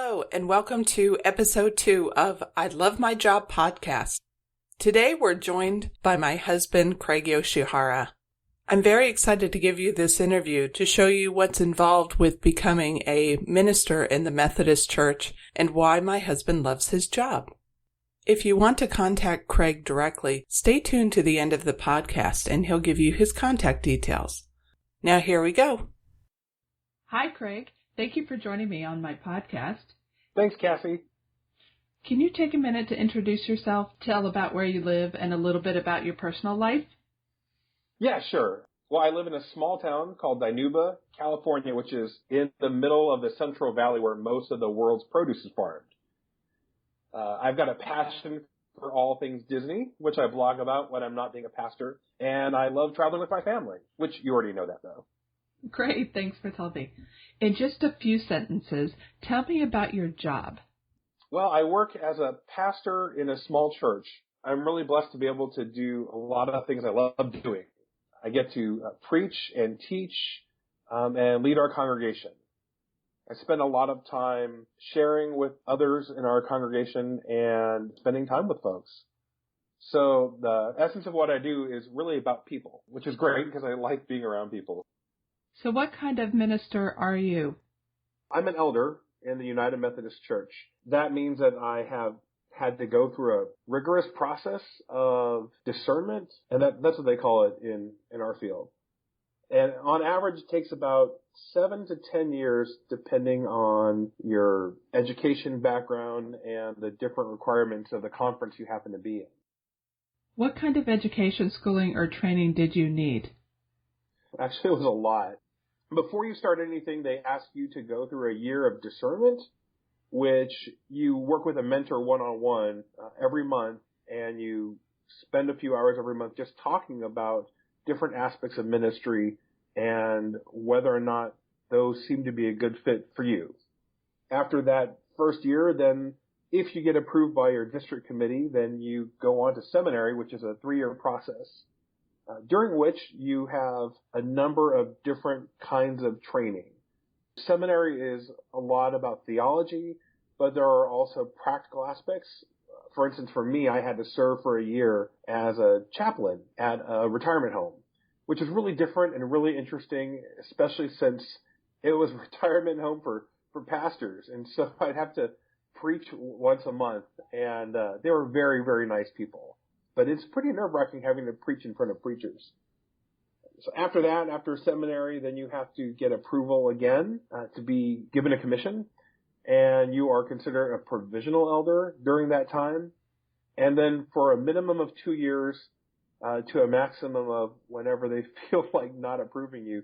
Hello, and welcome to episode 2 of I Love My Job podcast. Today we're joined by my husband, Craig Yoshihara. I'm very excited to give you this interview to show you what's involved with becoming a minister in the Methodist Church and why my husband loves his job. If you want to contact Craig directly, stay tuned to the end of the podcast and he'll give you his contact details. Now here we go. Hi, Craig. Thank you for joining me on my podcast. Thanks, Cassie. Can you take a minute to introduce yourself, tell about where you live, and a little bit about your personal life? Yeah, sure. Well, I live in a small town called Dinuba, California, which is in the middle of the Central Valley where most of the world's produce is farmed. I've got a passion for all things Disney, which I blog about when I'm not being a pastor, and I love traveling with my family, which you already know that, though. Great, thanks for telling me. In just a few sentences, tell me about your job. Well, I work as a pastor in a small church. I'm really blessed to be able to do a lot of things I love doing. I get to preach and teach and lead our congregation. I spend a lot of time sharing with others in our congregation and spending time with folks. So the essence of what I do is really about people, which is great because I like being around people. So what kind of minister are you? I'm an elder in the United Methodist Church. That means that I have had to go through a rigorous process of discernment, and that's what they call it in our field. And on average, it takes about 7 to 10 years, depending on your education background and the different requirements of the conference you happen to be in. What kind of education, schooling, or training did you need? Actually, it was a lot. Before you start anything, they ask you to go through a year of discernment, which you work with a mentor one-on-one every month, and you spend a few hours every month just talking about different aspects of ministry and whether or not those seem to be a good fit for you. After that first year, then if you get approved by your district committee, then you go on to seminary, which is a 3-year process. During which you have a number of different kinds of training. Seminary is a lot about theology, but there are also practical aspects. For instance, for me, I had to serve for a year as a chaplain at a retirement home, which is really different and really interesting, especially since it was a retirement home for pastors. And so I'd have to preach once a month, and they were very, very nice people. But it's pretty nerve-wracking having to preach in front of preachers. So after that, after seminary, then you have to get approval again to be given a commission. And you are considered a provisional elder during that time. And then for a minimum of 2 years to a maximum of whenever they feel like not approving you,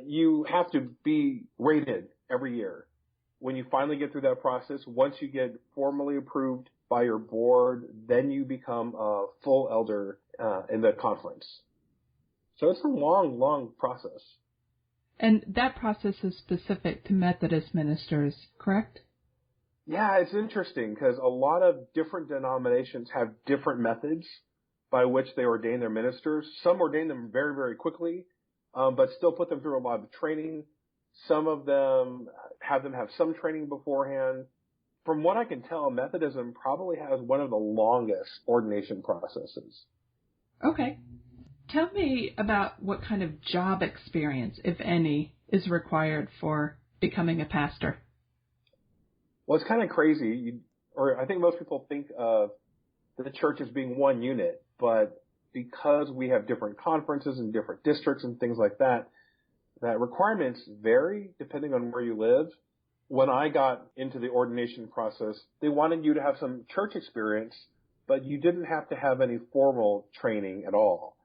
you have to be rated every year. When you finally get through that process, once you get formally approved by your board, then you become a full elder in the conference. So it's a long, long process. And that process is specific to Methodist ministers, correct? Yeah, it's interesting because a lot of different denominations have different methods by which they ordain their ministers. Some ordain them very, very quickly, but still put them through a lot of training. Some of them have some training beforehand. From what I can tell, Methodism probably has one of the longest ordination processes. Okay. Tell me about what kind of job experience, if any, is required for becoming a pastor. Well, it's kind of crazy, I think most people think of the church as being one unit, but because we have different conferences and different districts and things like that, that requirements vary depending on where you live. When I got into the ordination process, they wanted you to have some church experience, but you didn't have to have any formal training at all.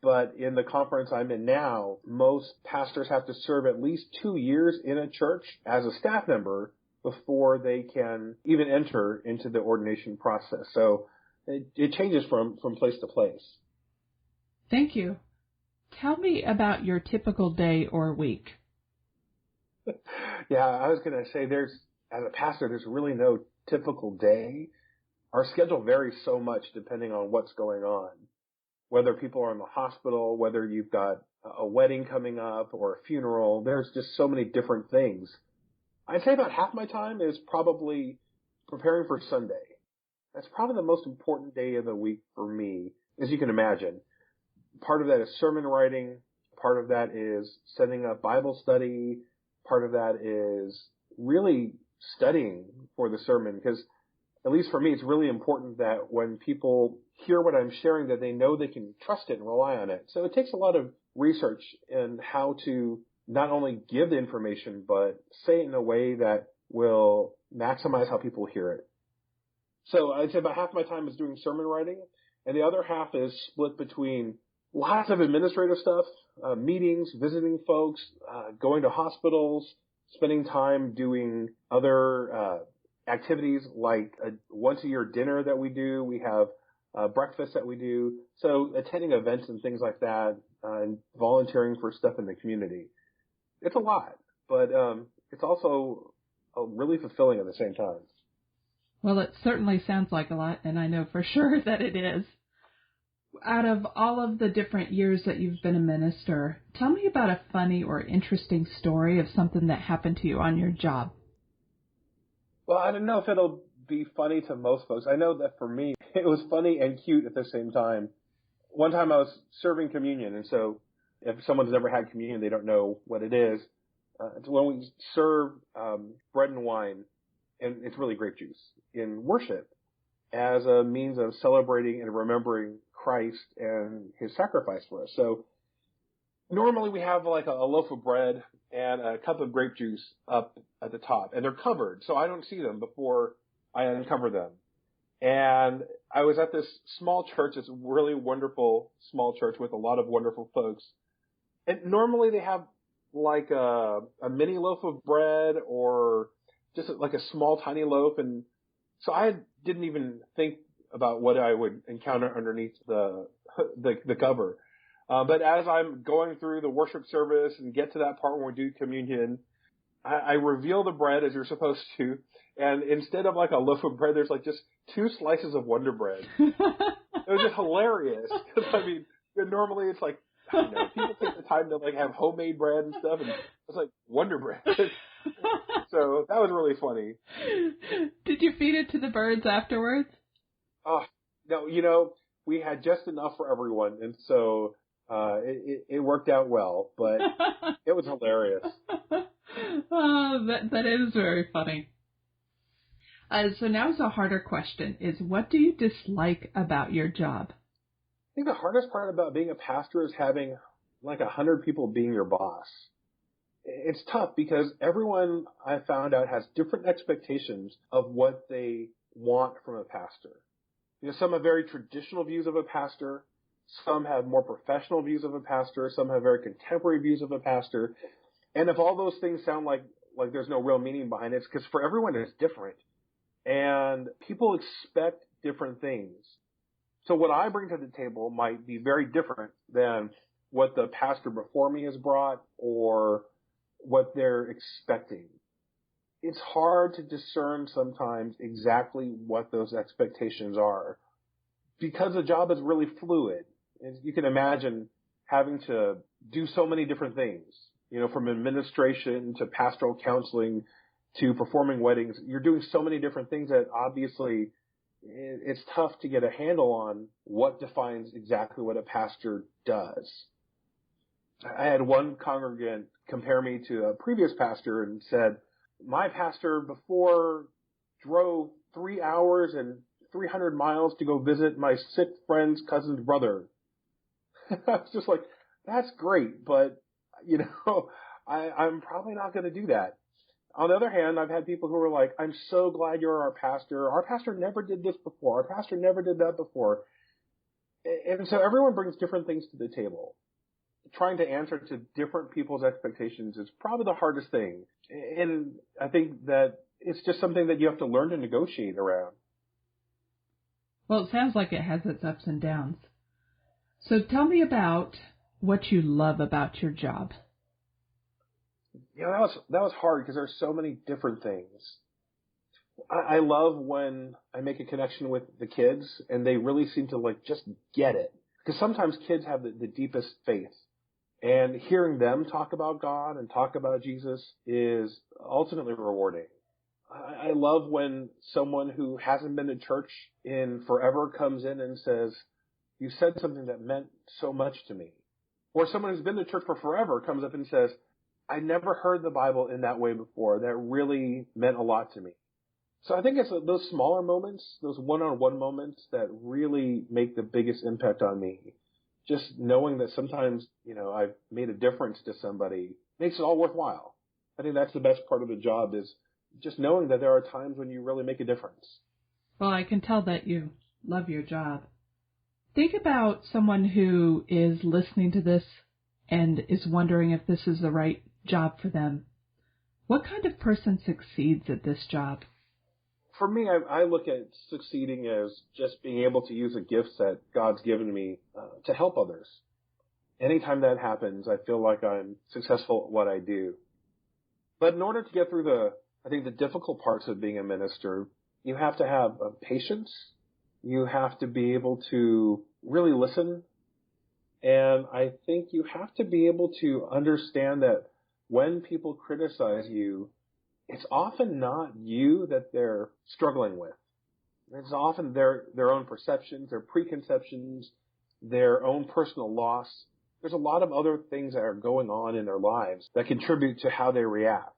But in the conference I'm in now, most pastors have to serve at least 2 years in a church as a staff member before they can even enter into the ordination process. So it changes from place to place. Thank you. Tell me about your typical day or week. Yeah, I was going to say as a pastor, there's really no typical day. Our schedule varies so much depending on what's going on. Whether people are in the hospital, whether you've got a wedding coming up or a funeral, there's just so many different things I'd say about half my time is probably preparing for Sunday. That's probably the most important day of the week for me, as you can imagine. Part of that is sermon writing. Part of that is setting up Bible study. Part of that is really studying for the sermon, because at least for me, it's really important that when people hear what I'm sharing, that they know they can trust it and rely on it. So it takes a lot of research in how to not only give the information, but say it in a way that will maximize how people hear it. So I'd say about half my time is doing sermon writing, and the other half is split between lots of administrative stuff, meetings, visiting folks, going to hospitals, spending time doing other activities like a once-a-year dinner that we do. We have breakfast that we do. So attending events and things like that, and volunteering for stuff in the community. It's a lot, but it's also really fulfilling at the same time. Well, it certainly sounds like a lot, and I know for sure that it is. Out of all of the different years that you've been a minister, tell me about a funny or interesting story of something that happened to you on your job. Well, I don't know if it'll be funny to most folks. I know that for me, it was funny and cute at the same time. One time I was serving communion, and so if someone's never had communion, they don't know what it is. It's when we serve bread and wine, and it's really grape juice, in worship as a means of celebrating and remembering Christ and his sacrifice for us. So normally we have like a loaf of bread and a cup of grape juice up at the top, and they're covered, so I don't see them before I uncover them. And I was at this small church, this really wonderful small church with a lot of wonderful folks. And normally they have like a mini loaf of bread or just like a small tiny loaf. And so I didn't even think about what I would encounter underneath the cover. But as I'm going through the worship service and get to that part when we do communion, I reveal the bread as you're supposed to. And instead of like a loaf of bread, there's like just 2 slices of Wonder Bread. It was just hilarious. Because I mean, normally it's like, people take the time to like have homemade bread and stuff, and it's like Wonder Bread. So that was really funny. Did you feed it to the birds afterwards? Oh, no, we had just enough for everyone, and so it worked out well, but it was hilarious. Oh, that is very funny. So now is a harder question, is what do you dislike about your job? I think the hardest part about being a pastor is having like 100 people being your boss. It's tough because everyone I found out has different expectations of what they want from a pastor. Some have very traditional views of a pastor. Some have more professional views of a pastor. Some have very contemporary views of a pastor. And if all those things sound like there's no real meaning behind it, it's because for everyone it's different. And people expect different things. So what I bring to the table might be very different than what the pastor before me has brought or what they're expecting. It's hard to discern sometimes exactly what those expectations are because the job is really fluid. As you can imagine having to do so many different things, from administration to pastoral counseling to performing weddings. You're doing so many different things that obviously it's tough to get a handle on what defines exactly what a pastor does. I had one congregant compare me to a previous pastor and said, my pastor before drove 3 hours and 300 miles to go visit my sick friend's cousin's brother. I was just like, that's great, but, I'm probably not going to do that. On the other hand, I've had people who are like, I'm so glad you're our pastor. Our pastor never did this before. Our pastor never did that before. And so everyone brings different things to the table. Trying to answer to different people's expectations is probably the hardest thing. And I think that it's just something that you have to learn to negotiate around. Well, it sounds like it has its ups and downs. So tell me about what you love about your job. That was hard because there's so many different things. I love when I make a connection with the kids and they really seem to just get it. Because sometimes kids have the deepest faith. And hearing them talk about God and talk about Jesus is ultimately rewarding. I love when someone who hasn't been to church in forever comes in and says, "You said something that meant so much to me." Or someone who's been to church for forever comes up and says, "I never heard the Bible in that way before. That really meant a lot to me." So I think it's those smaller moments, those one-on-one moments that really make the biggest impact on me. Just knowing that sometimes, I've made a difference to somebody makes it all worthwhile. I think that's the best part of the job, is just knowing that there are times when you really make a difference. Well, I can tell that you love your job. Think about someone who is listening to this and is wondering if this is the right job for them. What kind of person succeeds at this job? For me, I look at succeeding as just being able to use the gifts that God's given me to help others. Anytime that happens, I feel like I'm successful at what I do. But in order to get through the difficult parts of being a minister, you have to have patience. You have to be able to really listen. And I think you have to be able to understand that when people criticize you, it's often not you that they're struggling with. It's often their own perceptions, their preconceptions, their own personal loss. There's a lot of other things that are going on in their lives that contribute to how they react.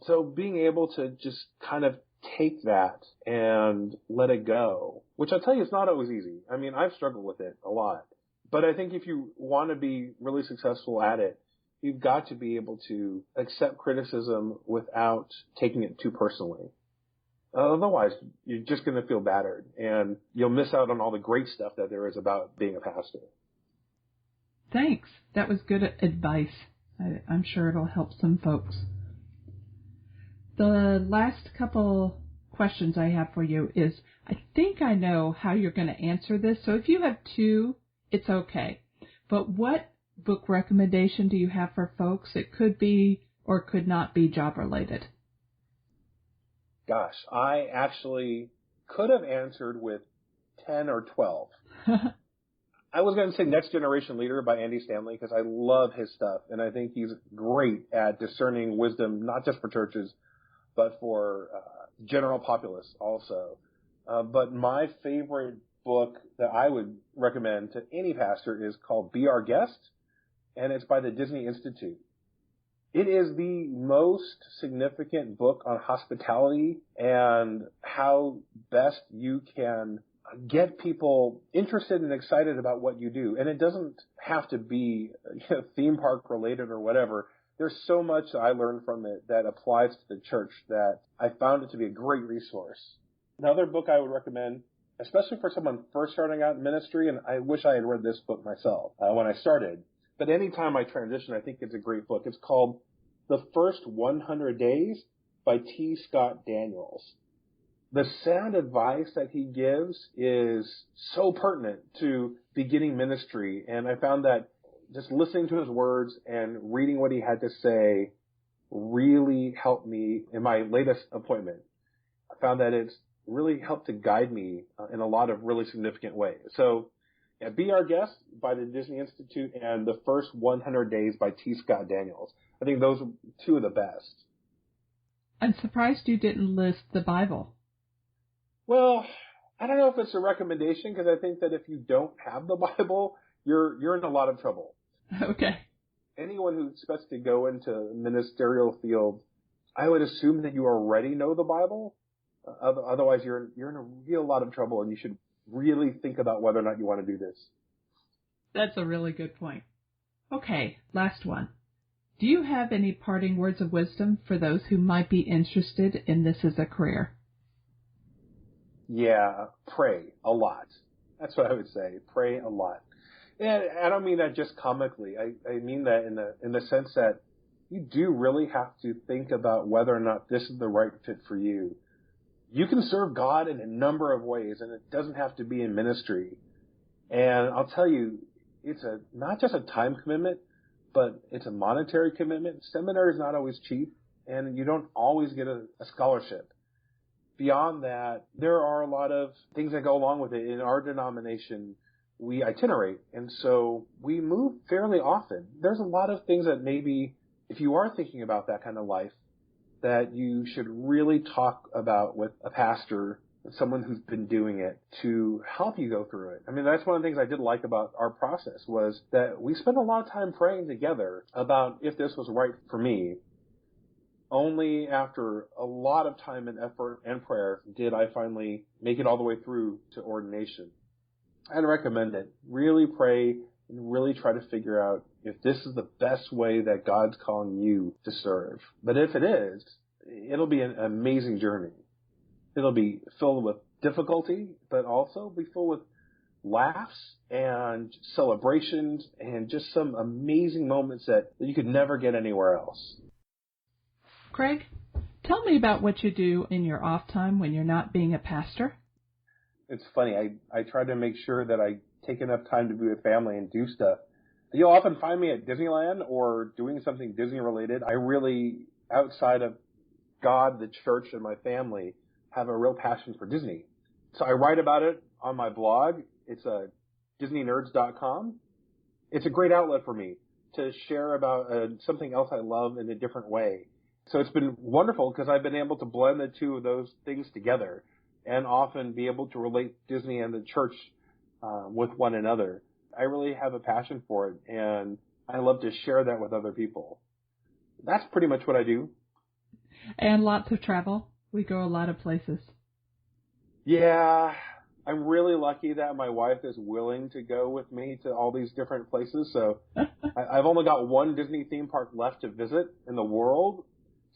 So being able to just kind of take that and let it go, which I tell you is not always easy. I mean, I've struggled with it a lot. But I think if you want to be really successful at it, you've got to be able to accept criticism without taking it too personally. Otherwise, you're just going to feel battered, and you'll miss out on all the great stuff that there is about being a pastor. Thanks. That was good advice. I'm sure it'll help some folks. The last couple questions I have for you is, I think I know how you're going to answer this, so if you have two, it's okay. But what book recommendation do you have for folks? It could be or could not be job related. Gosh, I actually could have answered with 10 or 12. I was going to say Next Generation Leader by Andy Stanley, because I love his stuff, and I think he's great at discerning wisdom, not just for churches, but for general populace also. But my favorite book that I would recommend to any pastor is called Be Our Guest, and it's by the Disney Institute. It is the most significant book on hospitality and how best you can get people interested and excited about what you do. And it doesn't have to be theme park related or whatever. There's so much I learned from it that applies to the church that I found it to be a great resource. Another book I would recommend, especially for someone first starting out in ministry, and I wish I had read this book myself when I started, but anytime I transition, I think it's a great book. It's called The First 100 Days by T. Scott Daniels. The sound advice that he gives is so pertinent to beginning ministry, and I found that just listening to his words and reading what he had to say really helped me in my latest appointment. I found that it's really helped to guide me in a lot of really significant ways. So Be Our Guest by the Disney Institute and The First 100 Days by T. Scott Daniels. I think those are two of the best. I'm surprised you didn't list the Bible. Well, I don't know if it's a recommendation, because I think that if you don't have the Bible, you're in a lot of trouble. Okay. Anyone who expects to go into a ministerial field, I would assume that you already know the Bible. Otherwise, you're in a real lot of trouble, and you should really think about whether or not you want to do this. That's a really good point. Okay, last one. Do you have any parting words of wisdom for those who might be interested in this as a career? Yeah, pray a lot. That's what I would say. Pray a lot. And I don't mean that just comically. I mean that in the sense that you do really have to think about whether or not this is the right fit for you. You can serve God in a number of ways, and it doesn't have to be in ministry. And I'll tell you, it's not just a time commitment, but it's a monetary commitment. Seminary is not always cheap, and you don't always get a scholarship. Beyond that, there are a lot of things that go along with it. In our denomination, we itinerate. And so we move fairly often. There's a lot of things that maybe, if you are thinking about that kind of life, that you should really talk about with a pastor, someone who's been doing it, to help you go through it. I mean, that's one of the things I did like about our process, was that we spent a lot of time praying together about if this was right for me. Only after a lot of time and effort and prayer did I finally make it all the way through to ordination. I'd recommend it. Really pray and really try to figure out if this is the best way that God's calling you to serve. But if it is, it'll be an amazing journey. It'll be filled with difficulty, but also be filled with laughs and celebrations and just some amazing moments that you could never get anywhere else. Craig, tell me about what you do in your off time when you're not being a pastor. It's funny. I try to make sure that I take enough time to be with family and do stuff. You'll often find me at Disneyland or doing something Disney related. I really, outside of God, the church, and my family, have a real passion for Disney. So I write about it on my blog. It's DisneyNerds.com. It's a great outlet for me to share about something else I love in a different way. So it's been wonderful because I've been able to blend the two of those things together and often be able to relate Disney and the church with one another. I really have a passion for it, and I love to share that with other people. That's pretty much what I do. And lots of travel. We go a lot of places. Yeah, I'm really lucky that my wife is willing to go with me to all these different places. So I've only got one Disney theme park left to visit in the world.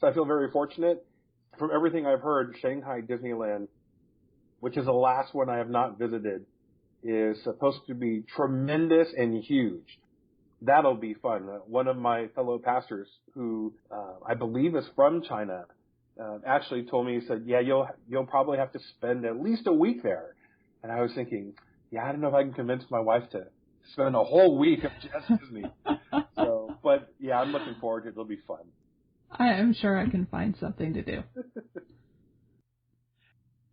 So I feel very fortunate. From everything I've heard, Shanghai Disneyland, which is the last one I have not visited, is supposed to be tremendous and huge. That'll be fun. One of my fellow pastors, who I believe is from China, actually told me, he said, yeah, you'll probably have to spend at least a week there. And I was thinking, yeah, I don't know if I can convince my wife to spend a whole week of just Disney. But yeah, I'm looking forward to it. It'll be fun. I am sure I can find something to do.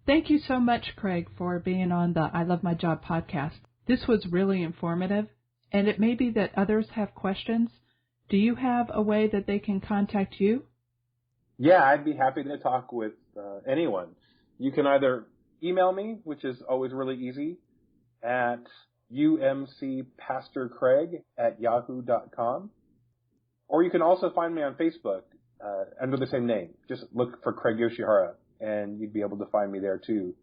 Thank you so much, Craig, for being on the I Love My Job podcast. This was really informative, and it may be that others have questions. Do you have a way that they can contact you? Yeah, I'd be happy to talk with anyone. You can either email me, which is always really easy, at umcpastorcraig@yahoo.com. Or you can also find me on Facebook under the same name. Just look for Craig Yoshihara, and you'd be able to find me there too.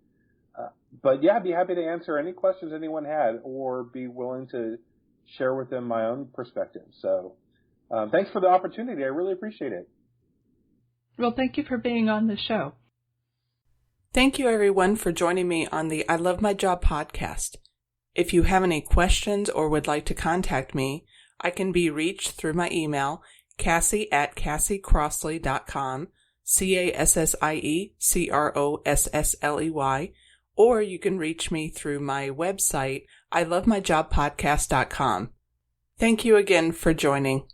But yeah, I'd be happy to answer any questions anyone had or be willing to share with them my own perspective. So thanks for the opportunity. I really appreciate it. Well, thank you for being on the show. Thank you, everyone, for joining me on the I Love My Job podcast. If you have any questions or would like to contact me, I can be reached through my email, Cassie@CassieCrossley.com, CassieCrosssley, or you can reach me through my website, ilovemyjobpodcast.com. Thank you again for joining.